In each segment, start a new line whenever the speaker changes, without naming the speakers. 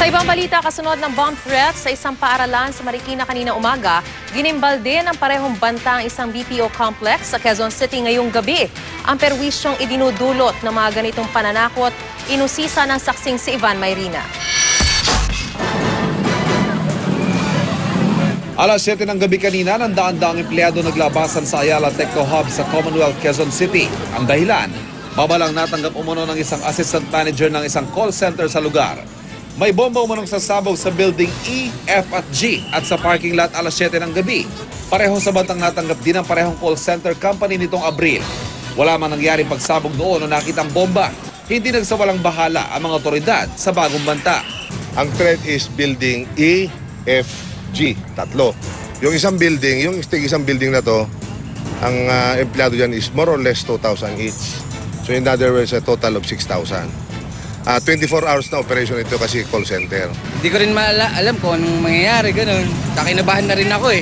Sa ibang balita, kasunod ng bomb threat sa isang paaralan sa Marikina kanina umaga, ginimbal din ng parehong banta ang isang BPO complex sa Quezon City ngayong gabi. Ang perwisyong idinudulot ng mga ganitong pananakot, inusisa ng saksing si Ivan Mayrina.
Alas 7 ng gabi kanina, ng daan-daang empleyado naglabasan sa Ayala Techno Hub sa Commonwealth, Quezon City. Ang dahilan, babalang natanggap umano ng isang assistant manager ng isang call center sa lugar. May bomba umanong sasabog sa building E, F at G at sa parking lot alas 7 ng gabi. Pareho sa bantang natanggap din ang parehong call center company nitong Abril. Wala man nangyaring pagsabog noon o nakitang bomba. Hindi nagsawalang bahala ang mga otoridad sa bagong banta.
Ang threat is building E, F, G, tatlo. Yung isang building na to, ang empleyado dyan is more or less 2,000 each. So in other words, a total of 6,000. 24 hours na operation ito kasi call center.
Hindi ko rin alam kung anong mangyayari, ganun. Kakinabahan na rin ako eh.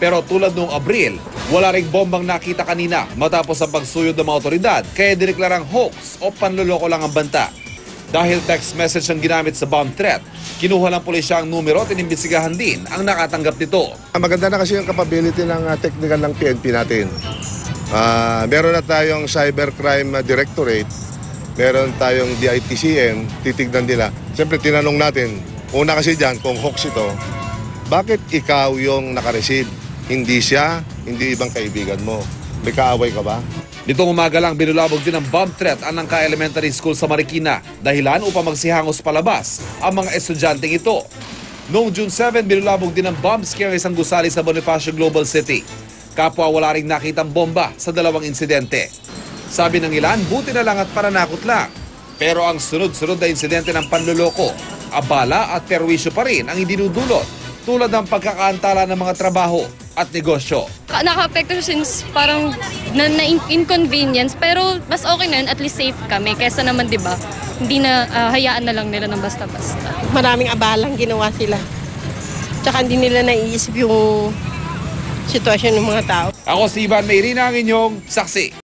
Pero tulad noong Abril, wala ring bombang nakita kanina matapos ang pagsuyod ng mga otoridad, kaya dineklarang hoax o panluloko lang ang banta. Dahil text message ang ginamit sa bomb threat, kinuha ng pulisya ang numero at inimbestigahan din ang nakatanggap nito.
Maganda na kasi yung capability ng technical ng PNP natin. Meron na tayong cybercrime directorate, meron tayong DITCM, titignan nila. Siyempre, tinanong natin, una kasi dyan, kung hoax ito, bakit ikaw yung nakareceive? Hindi siya, hindi ibang kaibigan mo. May kaaway ka ba?
Nitong umaga lang, binulabog din ang bomb threat ang Nangka Elementary School sa Marikina, dahilan upang magsihangos palabas ang mga estudyanteng ito. Noong June 7, binulabog din ang bomb scare ng isang gusali sa Bonifacio Global City. Kapwa wala ring nakitang bomba sa dalawang insidente. Sabi ng ilan, buti na lang at pananakot lang. Pero ang sunod-sunod na insidente ng panluloko, abala at perwisyo pa rin ang idinudulot tulad ng pagkakaantala ng mga trabaho at negosyo.
Naka-apekto since parang na-inconvenience pero mas okay na yun, at least safe kami kaysa naman 'di ba? Hindi na hayaan na lang nila ng basta-basta.
Maraming abalang ginawa sila. Tsaka hindi nila naiisip yung sitwasyon ng mga tao.
Ako si Ivan Mayrina, ang inyong saksi.